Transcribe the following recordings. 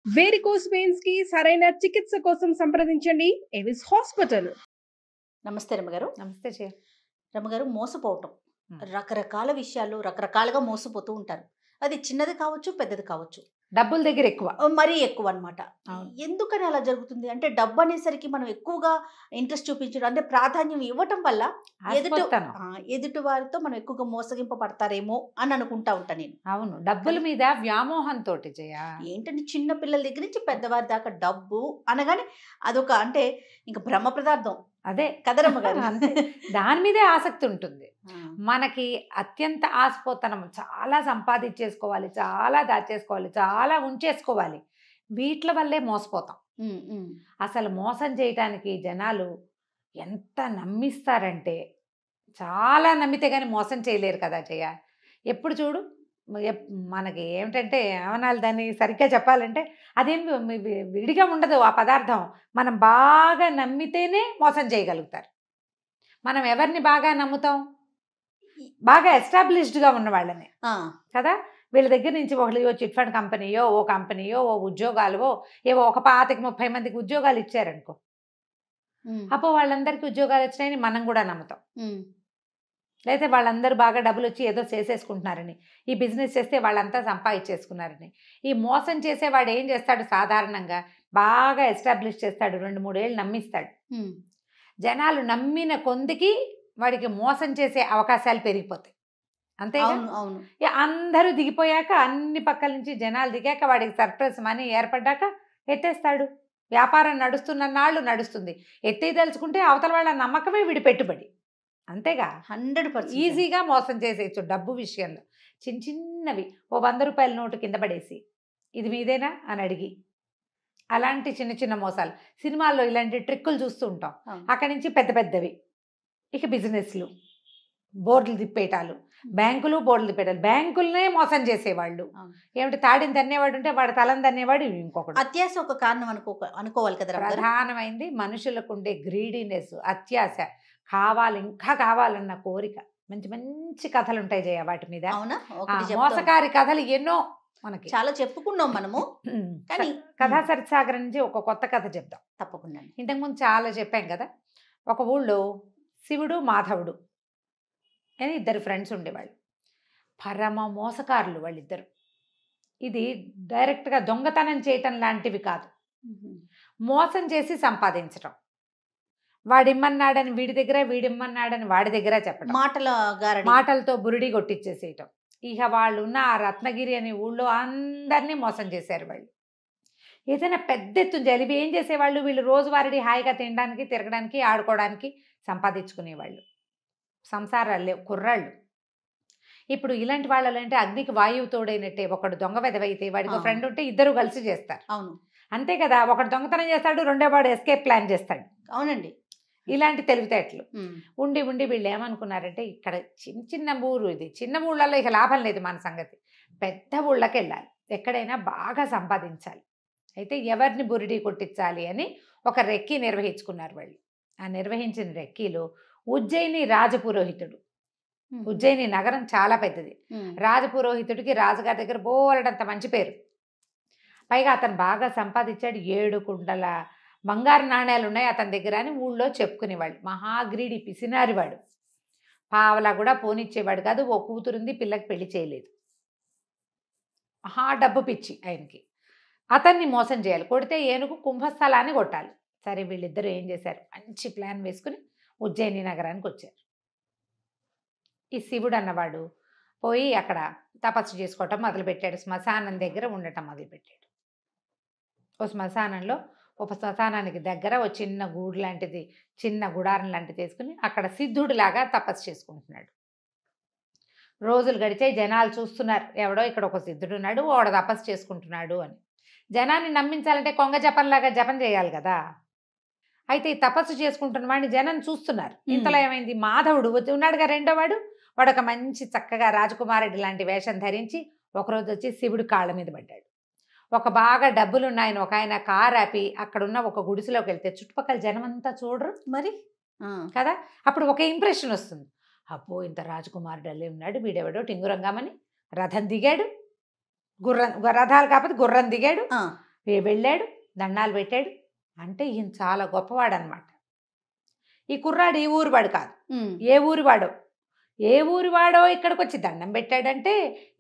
Varicose veins కి సరైన చికిత్స కోసం సంప్రదించండి ఎవిస్ హాస్పిటల్. నమస్తే రమ్మగారు. నమస్తే చే రమ్మగారు, మోసపోవటం రకరకాల విషయాలు రకరకాలుగా మోసపోతూ ఉంటారు. అది చిన్నది కావచ్చు, పెద్దది కావచ్చు, డబ్బుల దగ్గర ఎక్కువ. మరీ ఎక్కువ అనమాట. అవును. ఎందుకని అలా జరుగుతుంది అంటే, డబ్బు అనేసరికి మనం ఎక్కువగా ఇంట్రెస్ట్ చూపించడం అంటే ప్రాధాన్యం ఇవ్వటం వల్ల ఆస్పత్తాను. ఎదుటి వారితో మనం ఎక్కువగా మోసగింపబడతారేమో అని అనుకుంటా ఉంటా నేను. అవును, డబ్బుల మీద వ్యామోహంతో ఏంటంటే చిన్న పిల్లల దగ్గర నుంచి పెద్దవారి దాకా డబ్బు అనగానే అదొక అంటే ఇంకా బ్రహ్మ పదార్థం. అదే కదరమ్మగారు. అంతే. దాని మీదే ఆసక్తి ఉంటుంది. మనకి అత్యంత ఆస్పోతనం, చాలా సంపాదించేసుకోవాలి, చాలా దాచేసుకోవాలి, చాలా ఉంచేసుకోవాలి. వీట్ల వల్లే మోసపోతాం. అసలు మోసం చేయటానికి జనాలు ఎంత నమ్మిస్తారంటే, చాలా నమ్మితే కానీ మోసం చేయలేరు కదా జయ. ఎప్పుడు చూడు మనకి ఏమిటంటే ఏమనాలి, దాన్ని సరిగ్గా చెప్పాలంటే అదేం విడిగా ఉండదు ఆ పదార్థం. మనం బాగా నమ్మితేనే మోసం చేయగలుగుతారు. మనం ఎవరిని బాగా నమ్ముతాం? బాగా ఎస్టాబ్లిష్డ్గా ఉన్న వాళ్ళని కదా. వీళ్ళ దగ్గర నుంచి ఒకళ్ళు చిట్ ఫండ్ కంపెనీయో ఓ ఉద్యోగాలు ఏవో ఒక 25-30 మందికి ఉద్యోగాలు ఇచ్చారనుకో, అప్పుడు వాళ్ళందరికీ ఉద్యోగాలు వచ్చినాయని మనం కూడా నమ్ముతాం. లేకపోతే వాళ్ళందరూ బాగా డబ్బులు వచ్చి ఏదో చేసేసుకుంటున్నారని, ఈ బిజినెస్ చేస్తే వాళ్ళంతా సంపాదించేసుకున్నారని. ఈ మోసం చేసేవాడు ఏం చేస్తాడు? సాధారణంగా బాగా ఎస్టాబ్లిష్ చేస్తాడు, 2-3 ఏళ్ళు నమ్మిస్తాడు. జనాలు నమ్మిన కొందికి వాడికి మోసం చేసే అవకాశాలు పెరిగిపోతాయి. అంతే. అందరూ దిగిపోయాక, అన్ని పక్కల నుంచి జనాలు దిగాక, వాడికి సర్ప్రైజ్ మనీ ఏర్పడ్డాక ఎత్తేస్తాడు. వ్యాపారం నడుస్తున్న నాళ్ళు నడుస్తుంది. ఎత్తేదలుచుకుంటే అవతల వాళ్ళ నమ్మకమే వీడి పెట్టుబడి. అంతేగా. 100% ఈజీగా మోసం చేసేయచ్చు డబ్బు విషయంలో. చిన్నవి ఓ 100 రూపాయల నోటు కింద పడేసి, ఇది మీదేనా అని అడిగి, అలాంటి చిన్న మోసాలు. సినిమాల్లో ఇలాంటి ట్రిక్కులు చూస్తూ ఉంటాం. అక్కడి నుంచి పెద్దవి ఇక బిజినెస్లు, బోర్డులు తిప్పేటాలు, బ్యాంకులు బోర్డులు తిప్పేటాలు. బ్యాంకులనే మోసం చేసేవాళ్ళు. ఏమిటి, తాడిని తన్నేవాడు ఉంటే వాడు తలని తన్నేవాడు ఇంకొకటి. అత్యాశ ఒక కారణం అనుకోవాలి కదా. ప్రధానమైంది మనుషులకు ఉండే గ్రీడీనెస్, అత్యాశ. కావాలి, ఇంకా కావాలన్న కోరిక. మంచి కథలు ఉంటాయి జయ వాటి మీద. మోసకారి కథలు ఎన్నో మనకి చాలా చెప్పుకున్నాం మనము. కానీ కథా సరిసాగర్ నుంచి ఒక కొత్త కథ చెప్దాం. తప్పకుండా. ఇంతకుముందు చాలా చెప్పాం కదా. ఒక ఊళ్ళో శివుడు మాధవుడు అని 2 ఫ్రెండ్స్ ఉండేవాళ్ళు. పరమ మోసకారులు వాళ్ళిద్దరు. ఇది డైరెక్ట్గా దొంగతనం చేయటం లాంటివి కాదు, మోసం చేసి సంపాదించటం. వాడిమ్మన్నాడని వీడి దగ్గర, వీడిమ్మన్నాడని వాడి దగ్గర చెప్పడం, మాటలతో బురిడి కొట్టించేసేయటం. ఇక వాళ్ళు ఉన్న ఆ రత్నగిరి అనే ఊళ్ళో అందరినీ మోసం చేశారు వాళ్ళు. ఏదైనా పెద్ద ఎత్తున జరిపి ఏం చేసేవాళ్ళు, వీళ్ళు రోజువారీ హాయిగా తినడానికి, తిరగడానికి, ఆడుకోవడానికి సంపాదించుకునేవాళ్ళు. సంసారాలు లేవు, కుర్రాళ్ళు. ఇప్పుడు ఇలాంటి వాళ్ళు అంటే అగ్నికి వాయువు తోడైనట్టే. ఒకడు దొంగ వెదవైతే వాడికి ఫ్రెండ్ ఉంటే ఇద్దరు కలిసి చేస్తారు. అవును, అంతే కదా. ఒకడు దొంగతనం చేస్తాడు, రెండోవాడు ఎస్కేప్ ప్లాన్ చేస్తాడు. అవునండి. ఇలాంటి తెలివితేటలు ఉండి వీళ్ళు ఏమనుకున్నారంటే, ఇక్కడ చిన్న ఊరు, ఇది చిన్న ఊళ్ళల్లో ఇక లాభం లేదు మన సంగతి, పెద్ద ఊళ్ళకి వెళ్ళాలి, ఎక్కడైనా బాగా సంపాదించాలి. అయితే ఎవరిని బురిడి కొట్టించాలి అని ఒక రెక్కీ నిర్వహించుకున్నారు వాళ్ళు. ఆ నిర్వహించిన రెక్కీలో ఉజ్జయిని రాజపురోహితుడు. ఉజ్జయిని నగరం చాలా పెద్దది. రాజపురోహితుడికి రాజుగారి దగ్గర బోలెడంత మంచి పేరు. పైగా అతను బాగా సంపాదించాడు. 7 కుండల బంగారు నాణ్యాలు ఉన్నాయి అతని దగ్గర అని ఊళ్ళో చెప్పుకునేవాళ్ళు. మహాగ్రీడి, పిసినారివాడు. పావలా కూడా పోనిచ్చేవాడు కాదు. ఓ కూతురుంది, పిల్లకి పెళ్లి చేయలేదు. మహా డబ్బు పిచ్చి ఆయనకి. అతన్ని మోసం చేయాలి, కొడితే ఏనుగు కుంభస్థలాన్ని కొట్టాలి. సరే, వీళ్ళిద్దరూ ఏం చేశారు, మంచి ప్లాన్ వేసుకుని ఉజ్జయిని నగరానికి వచ్చారు. ఈ శివుడు అన్నవాడు పోయి అక్కడ తపస్సు చేసుకోవటం మొదలుపెట్టాడు. శ్మశానం దగ్గర ఉండటం మొదలుపెట్టాడు. ఓ శ్మశానంలో, ఒక శ్మశానానికి దగ్గర ఓ చిన్న గూడు లాంటిది, చిన్న గుడారం లాంటిది తీసుకుని అక్కడ సిద్ధుడిలాగా తపస్సు చేసుకుంటున్నాడు. రోజులు గడిచాయి, జనాలు చూస్తున్నారు, ఎవడో ఇక్కడ ఒక సిద్ధుడు ఉన్నాడు, వాడ తపస్సు చేసుకుంటున్నాడు అని. జనాన్ని నమ్మించాలంటే కొంగ జపంలాగా జపం చేయాలి కదా. అయితే ఈ తపస్సు చేసుకుంటున్న వాడిని జనం చూస్తున్నారు. ఇంతలో ఏమైంది, మాధవుడు ఉన్నాడుగా రెండోవాడు, వాడు ఒక మంచి చక్కగా రాజకుమారుడి లాంటి వేషం ధరించి ఒకరోజు వచ్చి శివుడు కాళ్ళ మీద పడ్డాడు. ఒక బాగా డబ్బులున్నాయన ఒక ఆయన కారు ఆపి అక్కడున్న ఒక గుడిసెలోకి వెళ్తే చుట్టుపక్కల జనం అంతా చూడరు మరి కదా. అప్పుడు ఒక ఇంప్రెషన్ వస్తుంది, అబ్బో ఇంత రాజకుమారుడు అల్లే ఉన్నాడు, వీడెవడో టింగురంగామని రథం దిగాడు, రథాలు కాకపోతే గుర్రం దిగాడు, వెళ్ళాడు, దండాలు పెట్టాడు. అంటే ఈయన చాలా గొప్పవాడు అనమాట. ఈ కుర్రాడు ఈ ఊరు వాడు కాదు, ఏ ఊరి వాడో. ఏ ఊరి వాడో ఇక్కడికి వచ్చి దండం పెట్టాడంటే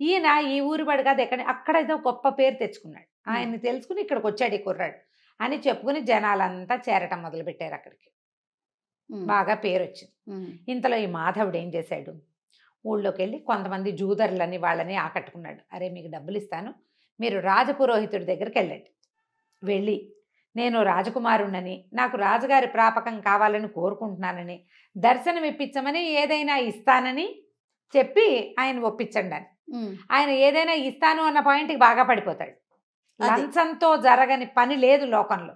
ఈయన ఈ ఊరి వాడు కాదు, అక్కడ ఏదో గొప్ప పేరు తెచ్చుకున్నాడు. ఆయన్ని తెలుసుకుని ఇక్కడికి వచ్చాడు ఈ కుర్రాడు అని చెప్పుకుని జనాలంతా చేరటం మొదలుపెట్టారు. అక్కడికి బాగా పేరు వచ్చింది. ఇంతలో ఈ మాధవుడు ఏం చేశాడు, ఊళ్ళోకి వెళ్ళి కొంతమంది జూదరులని వాళ్ళని ఆకట్టుకున్నాడు. అరే మీకు డబ్బులు ఇస్తాను, మీరు రాజపురోహితుడి దగ్గరికి వెళ్ళండి. వెళ్ళి నేను రాజకుమారుణ్ణని, నాకు రాజుగారి ప్రాపకం కావాలని కోరుకుంటున్నానని, దర్శనం ఇప్పించమని, ఏదైనా ఇస్తానని చెప్పి ఆయన ఒప్పించండి అని. ఆయన ఏదైనా ఇస్తాను అన్న పాయింట్కి బాగా పడిపోతాడు. లంచంతో జరగని పని లేదు లోకంలో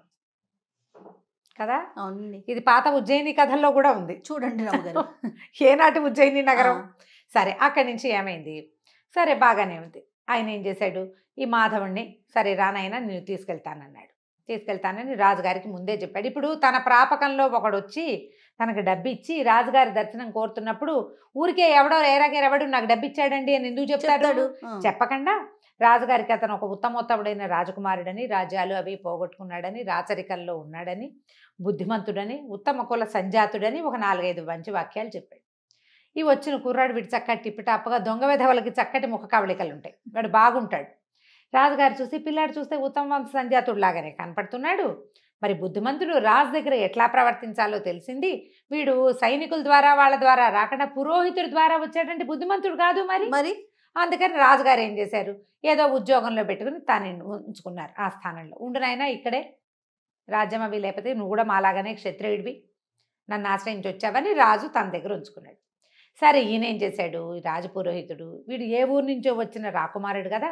కదా. అవునండి, ఇది పాత ఉజ్జయిని కథల్లో కూడా ఉంది చూడండి రాముగారు. ఏనాటి ఉజ్జయిని నగరం. సరే అక్కడి నుంచి ఏమైంది, సరే బాగానే ఉంది. ఆయన ఏం చేశాడు, ఈ మాధవుణ్ణి సరే రానైనా నేను తీసుకెళ్తానని రాజుగారికి ముందే చెప్పాడు. ఇప్పుడు తన ప్రాపకంలో ఒకడు వచ్చి తనకు డబ్బు ఇచ్చి రాజుగారి దర్శనం కోరుతున్నప్పుడు ఊరికే ఎవడు నాకు డబ్బు ఇచ్చాడండి అని ఎందుకు చెప్తాడు? చెప్పకుండా రాజుగారికి అతను ఒక ఉత్తమోత్తముడైన రాజకుమారుడని, రాజ్యాలు అవి పోగొట్టుకున్నాడని, రాచరికల్లో ఉన్నాడని, బుద్ధిమంతుడని, ఉత్తమ కుల సంజాతుడని ఒక 4-5 మంచి వాక్యాలు చెప్పాడు. ఈ వచ్చిన కుర్రాడు వీడు చక్కటి టిప్పిటాప్గా దొంగ విధవలకి చక్కటి ముఖ కవళికలు ఉంటాయి, వాడు బాగుంటాడు. రాజుగారు చూసి పిల్లాడు చూస్తే ఉత్తమ వంశ సంజాతుడు లాగానే కనపడుతున్నాడు, మరి బుద్ధిమంతుడు రాజు దగ్గర ఎట్లా ప్రవర్తించాలో తెలిసింది, వీడు సైనికుల ద్వారా వాళ్ళ ద్వారా రాకుండా పురోహితుడి ద్వారా వచ్చాడంటే బుద్ధిమంతుడు కాదు మరి. అందుకని రాజుగారు ఏం చేశారు, ఏదో ఉద్యోగంలో పెట్టుకుని తాను ఉంచుకున్నారు. ఆ స్థానంలో ఉండునైనా ఇక్కడే రాజ్యం అవి, లేకపోతే నువ్వు కూడా మాలాగానే క్షత్రియుడివి, నన్ను ఆశ్రయించి వచ్చావని రాజు తన దగ్గర ఉంచుకున్నాడు. సరే ఈయన ఏం చేశాడు, రాజపురోహితుడు వీడు ఏ ఊరు నుంచో వచ్చిన రాకుమారుడు కదా,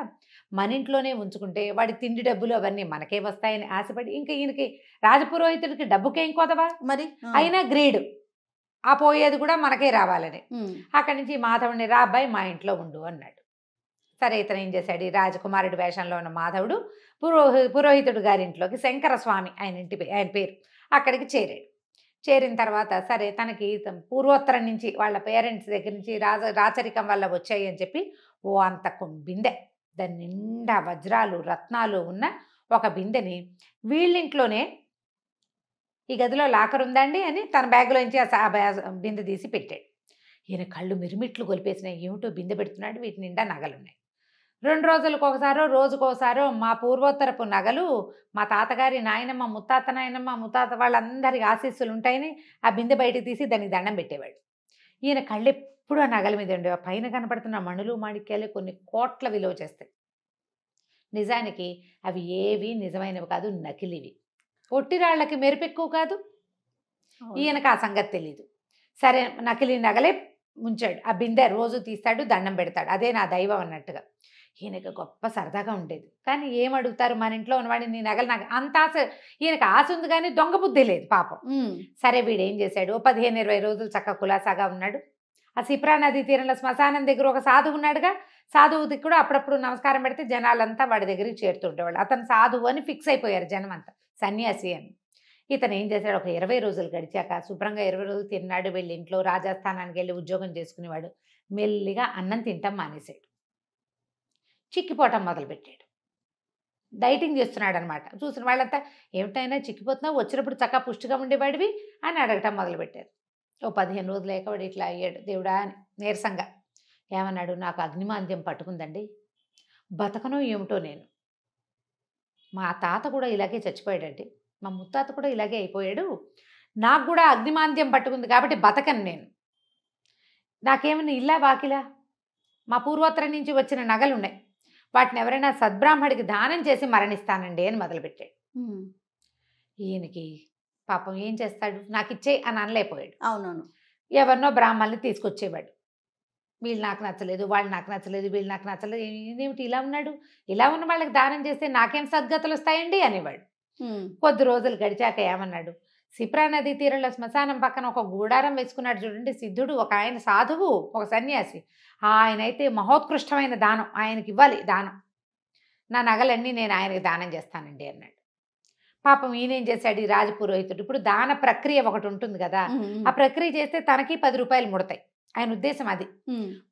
మన ఇంట్లోనే ఉంచుకుంటే వాడి తిండి డబ్బులు అవన్నీ మనకే వస్తాయని ఆశపడి, ఇంకా ఈయనకి రాజపురోహితుడికి డబ్బుకేం కొదవా మరి, అయినా గ్రీడు ఆ పోయేది కూడా మనకే రావాలని. అక్కడి నుంచి మాధవుడిని రా అబ్బాయి మా ఇంట్లో ఉండు అన్నాడు. సరే ఇతను ఏం చేశాడు, ఈ రాజకుమారుడి వేషంలో ఉన్న మాధవుడు పురోహితుడు గారింట్లోకి, శంకరస్వామి ఆయన పేరు, అక్కడికి చేరాడు. చేరిన తర్వాత సరే తనకి పూర్వోత్తరం నుంచి వాళ్ళ పేరెంట్స్ దగ్గర నుంచి రాచరికం వల్ల వచ్చాయి అని చెప్పి అంత బిందె, దాని నిండా వజ్రాలు రత్నాలు ఉన్న ఒక బిందెని వీళ్ళింట్లోనే, ఈ గదిలో లాకర్ ఉందండి అని తన బ్యాగ్లోంచి ఆ బిందె తీసి పెట్టాడు. ఈయన కళ్ళు మిరుమిట్లు కొలిపేసినాయి, ఏమిటో బిందె పెడుతున్నాడు, వీటి నిండా నగలున్నాయి. 2 రోజులకు ఒకసారో రోజుకోసారో మా పూర్వోత్తరపు నగలు, మా తాతగారి నాయనమ్మ, ముత్తాత నాయనమ్మ, ముత్తాత వాళ్ళందరి ఆశీస్సులు ఉంటాయని ఆ బిందె బయటకు తీసి దానికి దండం పెట్టేవాడు. ఈయన కళ్ళు ఎప్పుడు ఆ నగల మీద ఉండేవి. పైన కనపడుతున్న మణులు మాణిక్యాలు కొన్ని కోట్ల విలువ చేస్తాయి. నిజానికి అవి ఏవి నిజమైనవి కాదు, నకిలివి. పొట్టిరాళ్లకి మెరుపెక్కువ కాదు. ఈయనకు ఆ సంగతి తెలీదు. సరే నకిలీ నగలే ఉంచాడు. ఆ బిందె రోజు తీస్తాడు, దండం పెడతాడు, అదే నా దైవం అన్నట్టుగా. ఈయనకు గొప్ప సరదాగా ఉండేది. కానీ ఏమడుగుతారు, మన ఇంట్లో ఉన్నవాడిని నీ నగలు నాకు అంత ఆశ, ఈయనకు ఆశ ఉంది కానీ దొంగ బుద్ధి లేదు పాపం. సరే వీడు ఏం చేశాడు, 15-20 రోజులు చక్కగా కులాసాగా ఉన్నాడు. ఆ సిప్రా నదీ తీరంలో శ్మశానం దగ్గర ఒక సాధువు ఉన్నాడుగా, సాధువుకి కూడా అప్పుడప్పుడు నమస్కారం పెడితే జనాలంతా వాడి దగ్గరికి చేరుతుండేవాళ్ళు. అతను సాధువు అని ఫిక్స్ అయిపోయారు జనం అంతా, సన్యాసి అని. ఇతను ఏం చేశాడు, ఒక 20 రోజులు గడిచాక శుభ్రంగా 20 రోజులు తిన్నాడు. వెళ్ళి ఇంట్లో రాజస్థానానికి వెళ్ళి ఉద్యోగం చేసుకునేవాడు. మెల్లిగా అన్నం తింటాం మానేశాడు, చిక్కిపోవటం మొదలుపెట్టాడు. డైటింగ్ చేస్తున్నాడు అనమాట. చూసిన వాళ్ళంతా ఏమిటైనా చిక్కిపోతున్నావు, వచ్చినప్పుడు చక్కగా పుష్టిగా ఉండేవాడివి అని అడగటం మొదలుపెట్టారు. 15 రోజులు లేకవాడు ఇట్లా అయ్యాడు. దేవుడా అని నీరసంగా ఏమన్నాడు, నాకు అగ్నిమాంద్యం పట్టుకుందండి, బతకనో ఏమిటో నేను. మా తాత కూడా ఇలాగే చచ్చిపోయాడండి, మా ముత్తాత కూడా ఇలాగే అయిపోయాడు, నాకు కూడా అగ్నిమాంద్యం పట్టుకుంది కాబట్టి బతకను నేను. నాకేమైనా ఇల్లా వాకిలా, మా పూర్వోత్తరం నుంచి వచ్చిన నగలు ఉన్నాయి, వాటిని ఎవరైనా సద్బ్రాహ్మడికి దానం చేసి మరణిస్తానండి అని మొదలుపెట్టాడు. ఈయనకి పాపం ఏం చేస్తాడు, నాకు ఇచ్చే అని అనలేకపోయాడు. అవునవును, ఎవరినో బ్రాహ్మణుల్ని తీసుకొచ్చేవాడు. వీళ్ళు నాకు నచ్చలేదు, వాళ్ళు నాకు నచ్చలేదు, వీళ్ళు నాకు నచ్చలేదు, ఇదేమిటి ఇలా ఉన్నాడు, ఇలా ఉన్న వాళ్ళకి దానం చేస్తే నాకేం సద్గతులు వస్తాయండి అనేవాడు. కొద్ది రోజులు గడిచాక ఏమన్నాడు, సిప్రా నదీ తీరంలో శ్మశానం పక్కన ఒక గూడారం వేసుకున్నాడు చూడండి సిద్ధుడు, ఒక ఆయన సాధువు, ఒక సన్యాసి. ఆయన అయితే మహోత్కృష్టమైన దానం, ఆయనకి ఇవ్వాలి దానం, నా నగలన్నీ నేను ఆయనకి దానం చేస్తానండి అన్నాడు. పాపం ఈయనేం చేశాడు, ఈ రాజపురోహితుడు ఇప్పుడు దాన ప్రక్రియ ఒకటి ఉంటుంది కదా, ఆ ప్రక్రియ చేస్తే తనకి 10 రూపాయలు ముడతాయి. ఆయన ఉద్దేశం అది.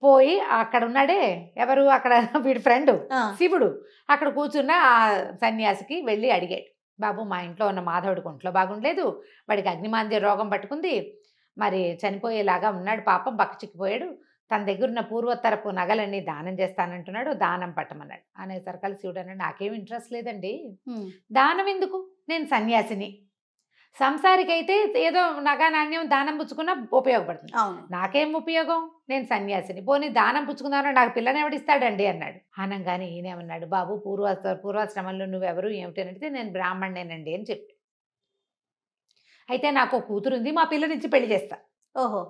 పోయి అక్కడ ఉన్నాడే ఎవరు, అక్కడ వీడి ఫ్రెండ్ శివుడు, అక్కడ కూర్చున్న ఆ సన్యాసికి వెళ్ళి అడిగాడు, బాబు మా ఇంట్లో ఉన్న మాధవుడికి ఒంట్లో బాగుండలేదు, వాడికి అగ్నిమాంద్య రోగం పట్టుకుంది, మరి చనిపోయేలాగా ఉన్నాడు, పాపం బక్క చిక్కిపోయాడు, తన దగ్గర ఉన్న పూర్వోత్తరపు నగలన్నీ దానం చేస్తానంటున్నాడు, దానం పట్టమన్నాడు. అనేసరికల్ శివుడు అన్నాడు, నాకేం ఇంట్రెస్ట్ లేదండి, దానం ఎందుకు, నేను సన్యాసిని, సంసారికి అయితే ఏదో నగా నాణ్యం దానం పుచ్చుకున్నా ఉపయోగపడుతుంది, నాకేం ఉపయోగం, నేను సన్యాసిని, పోనీ దానం పుచ్చుకుందామని నాకు పిల్లని ఎవడిస్తాడండి అన్నాడు. అనగానే ఈయనేమన్నాడు, బాబు పూర్వాశ్రమంలో నువ్వెవరు ఏమిటి అని అడిగితే నేను బ్రాహ్మణేనండి అని చెప్పి, అయితే నాకు కూతురు ఉంది, మా పిల్లనిచ్చి పెళ్లి చేస్తా, ఓహో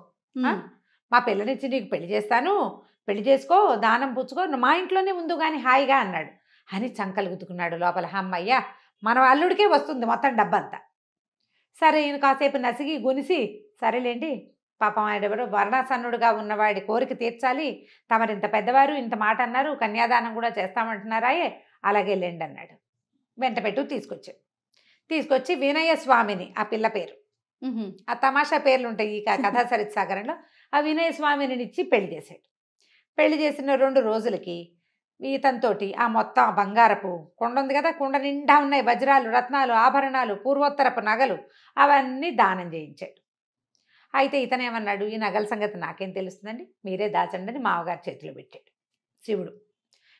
మా పిల్లనిచ్చి నీకు పెళ్లి చేస్తాను, పెళ్లి చేసుకో, దానం పుచ్చుకో, మా ఇంట్లోనే ఉండు కానీ హాయిగా అన్నాడు. అని చంకలు గుద్దుకున్నాడు లోపల, అమ్మయ్య మన అల్లుడికే వస్తుంది మొత్తం డబ్బంతా. సరే ఈయన కాసేపు నసిగి గునిసి, సరేలేండి పాపం ఆయనెవరో వర్ణాసన్నుడుగా ఉన్నవాడి కోరిక తీర్చాలి, తమరు ఇంత పెద్దవారు ఇంత మాట అన్నారు, కన్యాదానం కూడా చేస్తామంటున్నారాయే, అలాగే లేండి అన్నాడు. వెంట పెట్టు తీసుకొచ్చి వినయ స్వామిని, ఆ పిల్ల పేరు, ఆ తమాషా పేర్లు ఉంటాయి ఈ కథా సరిత్ సాగరంలో, ఆ వినయ స్వామిని ఇచ్చి పెళ్లి చేశాడు. పెళ్లి చేసిన 2 రోజులకి ఇతనితోటి ఆ మొత్తం బంగారపు కుండ ఉంది కదా, కుండ నిండా ఉన్నాయి వజ్రాలు, రత్నాలు, ఆభరణాలు, పూర్వోత్తరపు నగలు, అవన్నీ దానం చేయించాడు. అయితే ఇతనేమన్నాడు, ఈ నగల సంగతి నాకేం తెలుస్తుందండి, మీరే దాచండి అని మామగారి చేతిలో పెట్టాడు శివుడు.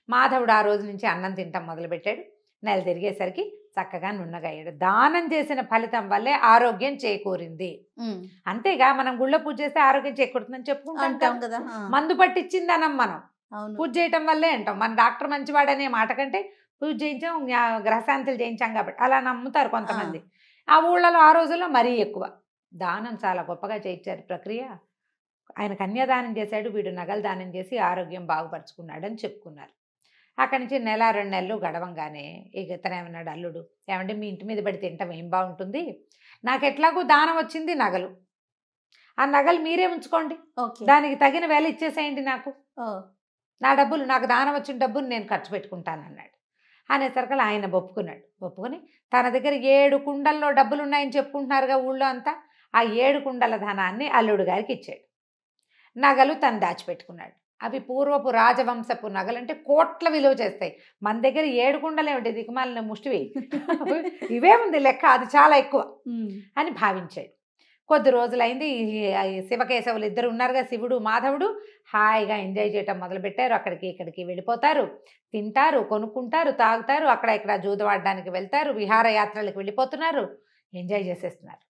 మాధవుడు ఆ రోజు నుంచి అన్నం తింటాం మొదలుపెట్టాడు. నెల తిరిగేసరికి చక్కగా నున్నగయ్యాడు. దానం చేసిన ఫలితం వల్లే ఆరోగ్యం చేకూరింది. అంతేగా మనం గుళ్ళో పూజ చేస్తే ఆరోగ్యం చేకూరుతుందని చెప్పుకుంటాం కదా, మందు పట్టించిందనం మనం పూజ చేయటం వల్లే అంటాం. మన డాక్టర్ మంచివాడనే మాట కంటే పూజ చేయించాం, గ్రహశాంతులు చేయించాం కాబట్టి అలా నమ్ముతారు కొంతమంది. ఆ ఊళ్ళలో ఆ రోజుల్లో మరీ ఎక్కువ దానం చాలా గొప్పగా చేయించారు ప్రక్రియ. ఆయన కన్యాదానం చేశాడు, వీడు నగలు దానం చేసి ఆరోగ్యం బాగుపరుచుకున్నాడు అని చెప్పుకున్నారు. అక్కడి నుంచి 1-2 నెలలు గడవంగానే ఇక ఇతనేమన్నాడు అల్లుడు, ఏమంటే మీ ఇంటి మీద పడి తింటాం ఏం బాగుంటుంది, నాకు ఎట్లాగో దానం వచ్చింది నగలు, ఆ నగలు మీరే ఉంచుకోండి, దానికి తగిన వేల ఇచ్చేసేయండి, నా డబ్బులు, నాకు దానం వచ్చిన డబ్బులు నేను ఖర్చు పెట్టుకుంటాను అన్నాడు. అనేసరికి ఆయన ఒప్పుకుని తన దగ్గర 7 కుండల్లో డబ్బులు ఉన్నాయని చెప్పుకుంటున్నారుగా ఊళ్ళో అంతా, ఆ 7 కుండల ధనాన్ని అల్లుడు గారికి ఇచ్చాడు. నగలు తను దాచిపెట్టుకున్నాడు. అవి పూర్వపు రాజవంశపు నగలు, అంటే కోట్ల విలువ చేస్తాయి. మన దగ్గర 7 కుండలు ఏమిటి దిక్కుమాలిన ముష్టివి, ఇవే ఉంది లెక్క, అది చాలా ఎక్కువ అని భావించాడు. కొద్ది రోజులైంది, శివకేశవులు ఇద్దరు ఉన్నారుగా, శివుడు మాధవుడు హాయిగా ఎంజాయ్ చేయటం మొదలుపెట్టారు. అక్కడికి ఇక్కడికి వెళ్ళిపోతారు, తింటారు, కొనుక్కుంటారు, తాగుతారు, అక్కడ ఇక్కడ జూదవాడడానికి వెళ్తారు, విహారయాత్రలకు వెళ్ళిపోతున్నారు, ఎంజాయ్ చేసేస్తున్నారు.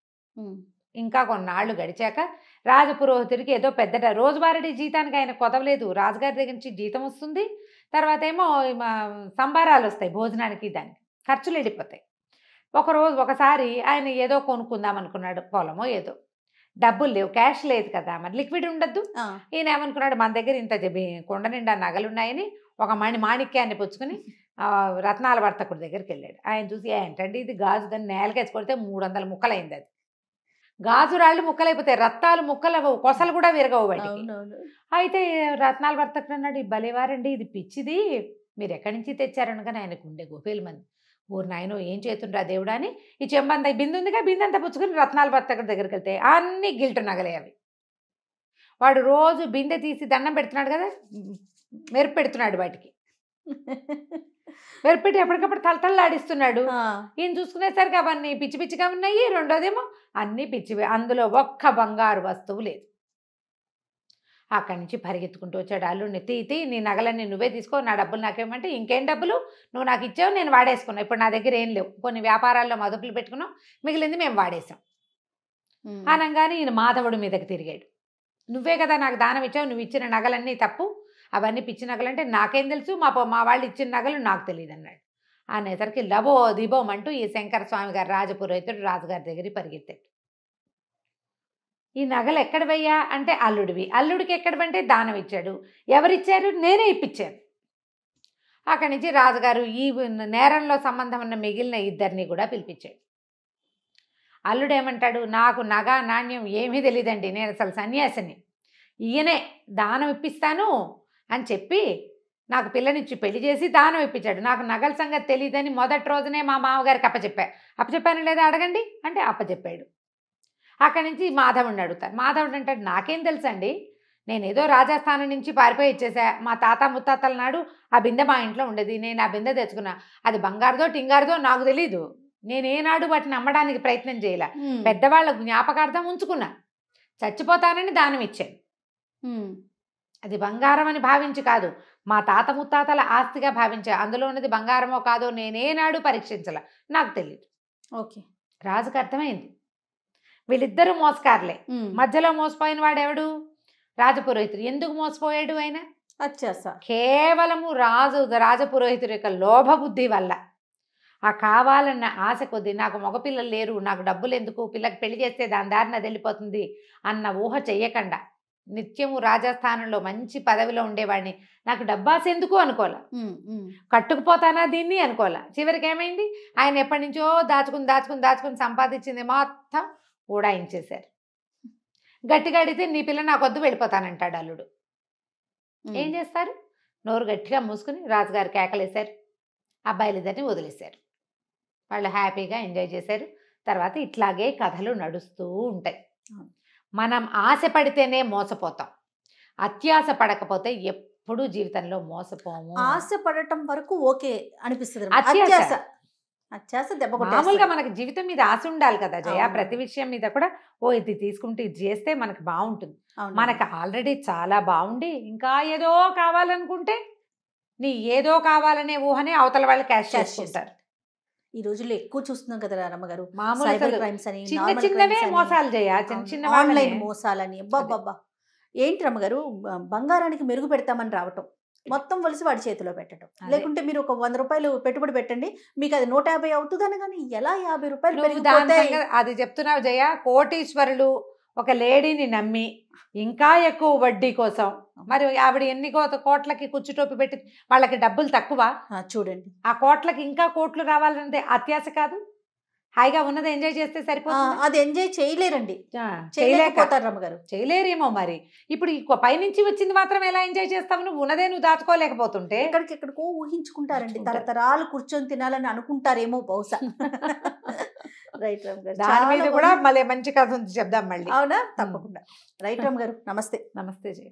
ఇంకా కొన్నాళ్ళు గడిచాక రాజపురోహితుడికి ఏదో పెద్ద రోజువారీ జీతానికి ఆయన కొదవలేదు, రాజుగారి దగ్గర నుంచి జీతం వస్తుంది, తర్వాత ఏమో సంబారాలు వస్తాయి భోజనానికి, దానికి ఖర్చులు వెళ్ళిపోతాయి. ఒకసారి ఆయన ఏదో కొనుక్కుందాం అనుకున్నాడు, పొలమో ఏదో, డబ్బులు లేవు, క్యాష్ లేదు కదా, మరి లిక్విడ్ ఉండద్దు. ఈయన ఏమనుకున్నాడు, మన దగ్గర ఇంత కొండ నిండా నగలున్నాయని ఒక మాణిక్యాన్ని పుచ్చుకుని రత్నాల వర్తకుడి దగ్గరికి వెళ్ళాడు. ఆయన చూసి, ఏంటండి ఇది గాజు, దాన్ని నేలకేసి కొడితే 300 ముక్కలైంది, అది గాజు రాళ్ళు ముక్కలైపోతాయి, రత్నాలు ముక్కలు కొసలు కూడా విరగవు వాటికి. అయితే రత్నాల వర్తకుడు అన్నాడు, భలేవారండి, ఇది పిచ్చిది, మీరు ఎక్కడి నుంచి తెచ్చారనగానే ఆయనకు ఉండే గోపేలు మంది, ఊరు నాయనో ఏం చేతుండ్రా దేవుడా అని ఈ చెంబంత బిందు ఉందిగా, బిందంతా పుచ్చుకుని రత్నాల వర్తకుడి దగ్గరికి వెళ్తే అన్ని గిల్టు నగలే అవి. వాడు రోజు బిందె తీసి దండం పెడుతున్నాడు కదా, మెరుపు పెడుతున్నాడు వాటికి, మెరుపెట్టి ఎప్పటికప్పుడు తలతల్లాడిస్తున్నాడు. ఈయన చూసుకునేసరికి అవన్నీ పిచ్చి పిచ్చిగా ఉన్నాయి. రెండోదేమో అన్నీ పిచ్చివే, అందులో ఒక్క బంగారు వస్తువు లేదు. అక్కడి నుంచి పరిగెత్తుకుంటూ వచ్చాడు. అల్లుడిని, తీ నీ నగలన్నీ నువ్వే తీసుకో, నా డబ్బులు నాకేమంటే, ఇంకేం డబ్బులు, నువ్వు నాకు ఇచ్చావు, నేను వాడేసుకున్నావు, ఇప్పుడు నా దగ్గర ఏం లేవు, కొన్ని వ్యాపారాల్లో మదుపులు పెట్టుకున్నాం, మిగిలింది మేము వాడేసాం అనగానే ఈయన మాధవుడి మీదకి తిరిగాడు. నువ్వే కదా నాకు దానం ఇచ్చావు, నువ్వు ఇచ్చిన నగలన్నీ తప్పు, అవన్నీ పిచ్చి నగలంటే నాకేం తెలుసు, మా వాళ్ళు ఇచ్చిన నగలు నాకు తెలియదు అన్నాడు. అనేసరికి లబో దిబోమంటూ ఈ శంకర స్వామి గారు రాజపురోహితుడు రాజుగారి దగ్గరికి పరిగెత్తాడు. ఈ నగలు ఎక్కడవయ్యా అంటే అల్లుడివి, అల్లుడికి ఎక్కడవంటే దానం ఇచ్చాడు, ఎవరిచ్చారు, నేనే ఇప్పించాను. అక్కడి నుంచి రాజుగారు ఈ నేరంలో సంబంధం ఉన్న మిగిలిన ఇద్దరిని కూడా పిలిపించాడు. అల్లుడు ఏమంటాడు, నాకు నగ నాణ్యం ఏమీ తెలియదండి, నేను అసలు సన్యాసిని, ఈయనే దానం ఇప్పిస్తాను అని చెప్పి నాకు పిల్లనిచ్చి పెళ్లి చేసి దానం ఇప్పించాడు. నాకు నగల సంగతి తెలియదని మొదటి రోజునే మా మామగారికి అప్పచెప్పాను లేదా అడగండి అంటే అప్పచెప్పాడు. అక్కడి నుంచి మాధవుడిని అడుగుతారు. మాధవుడు అంటాడు, నాకేం తెలుసండి, నేనేదో రాజస్థాన్ నుంచి పారిపోయి ఇచ్చేసా. మా తాత ముత్తాతల నాడు ఆ బిందె మా ఇంట్లో ఉండేది. నేను ఆ బిందె తెచ్చుకున్నా. అది బంగారుదో టింగారుదో నాకు తెలీదు. నేనేనాడు వాటిని అమ్మడానికి ప్రయత్నం చేయలే. పెద్దవాళ్ళ జ్ఞాపకార్థం ఉంచుకున్నా. చచ్చిపోతానని దానం ఇచ్చాను. అది బంగారం అని భావించి కాదు, మా తాత ముత్తాతల ఆస్తిగా భావించా. అందులో ఉన్నది బంగారమో కాదో నేనేనాడు పరీక్షించాల, నాకు తెలియదు. ఓకే, రాజుకు అర్థమైంది వీళ్ళిద్దరూ మోసకారులే. మధ్యలో మోసపోయిన వాడెవడు? రాజపురోహితుడు. ఎందుకు మోసపోయాడు ఆయన? అత్యాస. కేవలము రాజపురోహితుడి యొక్క లోభబుద్ధి వల్ల. ఆ కావాలన్న ఆశ కొద్దీ, నాకు మగపిల్లలు లేరు, నాకు డబ్బులు ఎందుకు, పిల్లకి పెళ్లి చేస్తే దాని దారిన అది వెళ్ళిపోతుంది అన్న ఊహ చెయ్యకుండా, నిత్యము రాజస్థానంలో మంచి పదవిలో ఉండేవాడిని, నాకు డబ్బాస్ ఎందుకు అనుకోలే, కట్టుకుపోతానా దీన్ని అనుకోలే. చివరికి ఏమైంది? ఆయన ఎప్పటి నుంచో దాచుకుని సంపాదించింది మొత్తం ఊడాయించేశారు. గట్టిగా అడిగితే నీ పిల్ల నాకు వద్దు వెళ్ళిపోతానంటాడు అల్లుడు. ఏం చేస్తారు? నోరు గట్టిగా మూసుకుని రాజుగారు కేకలేశారు. అబ్బాయిలిద్దరిని వదిలేశారు. వాళ్ళు హ్యాపీగా ఎంజాయ్ చేశారు. తర్వాత ఇట్లాగే కథలు నడుస్తూ ఉంటాయి. మనం ఆశ పడితేనే మోసపోతాం, అత్యాశ పడకపోతే ఎప్పుడూ జీవితంలో మోసపోము. ఆశ పడటం వరకు ఓకే అనిపిస్తుంది. అత్యాశ దెబ్బ మామూలుగా మనకి జీవితం మీద ఆశ ఉండాలి కదా జయ. ప్రతి విషయం మీద కూడా ఇది తీసుకుంటే ఇది చేస్తే మనకు బాగుంటుంది. మనకు ఆల్రెడీ చాలా బాగుండి ఇంకా ఏదో కావాలనుకుంటే నీ ఏదో కావాలనే ఊహనే అవతల వాళ్ళు క్యాష్ చేసుకుంటారు. ఈ రోజుల్లో ఎక్కువ చూస్తున్నాం కదా రమ్మగారు. మామూలు క్రైమ్స్ అని, చిన్నవే మోసాలు చేయ, చిన్న ఆన్లైన్ మోసాలని. అబ్బబ్బబ్బా, ఏంటి రమ్మగారు, బంగారానికి మెరుగు పెడతామని రావటం, మొత్తం వలిసి వాడి చేతిలో పెట్టడం. లేకుంటే మీరు ఒక 100 రూపాయలు పెట్టుబడి పెట్టండి, మీకు అది 150 అవుతుందని. కానీ ఎలా 50 రూపాయలు? అది చెప్తున్నావు జయ. కోటీశ్వరులు ఒక లేడీని నమ్మి ఇంకా ఎక్కువ వడ్డీ కోసం, మరి ఆవిడ ఎన్ని కోట్లకి కుచ్చుటోపి పెట్టి వాళ్ళకి డబ్బులు తక్కువ. చూడండి, ఆ కోట్లకి ఇంకా కోట్లు రావాలంటే అత్యాశ కాదు, హాయిగా ఉన్నది ఎంజాయ్ చేస్తే సరిపోతుంది. అది ఎంజాయ్ చేయలేరండి, చేయలేకపోతారు రమ్మగారు. చేయలేరేమో మరి. ఇప్పుడు ఈ పైనుంచి వచ్చింది మాత్రం ఎలా ఎంజాయ్ చేస్తావు? నువ్వు ఉన్నదే నువ్వు దాచుకోలేకపోతుంటే ఎక్కడికెక్కడికో ఊహించుకుంటారండి. తరతరాలు కూర్చొని తినాలని అనుకుంటారేమో బహుశా. రైట్ రామ్ గారు, దాని మీద కూడా మళ్ళీ మంచి కథ ఉంది, చెప్దాం మళ్ళీ. అవునా? తప్పకుండా. రైట్ రామ్ గారు, నమస్తే. నమస్తే జయ.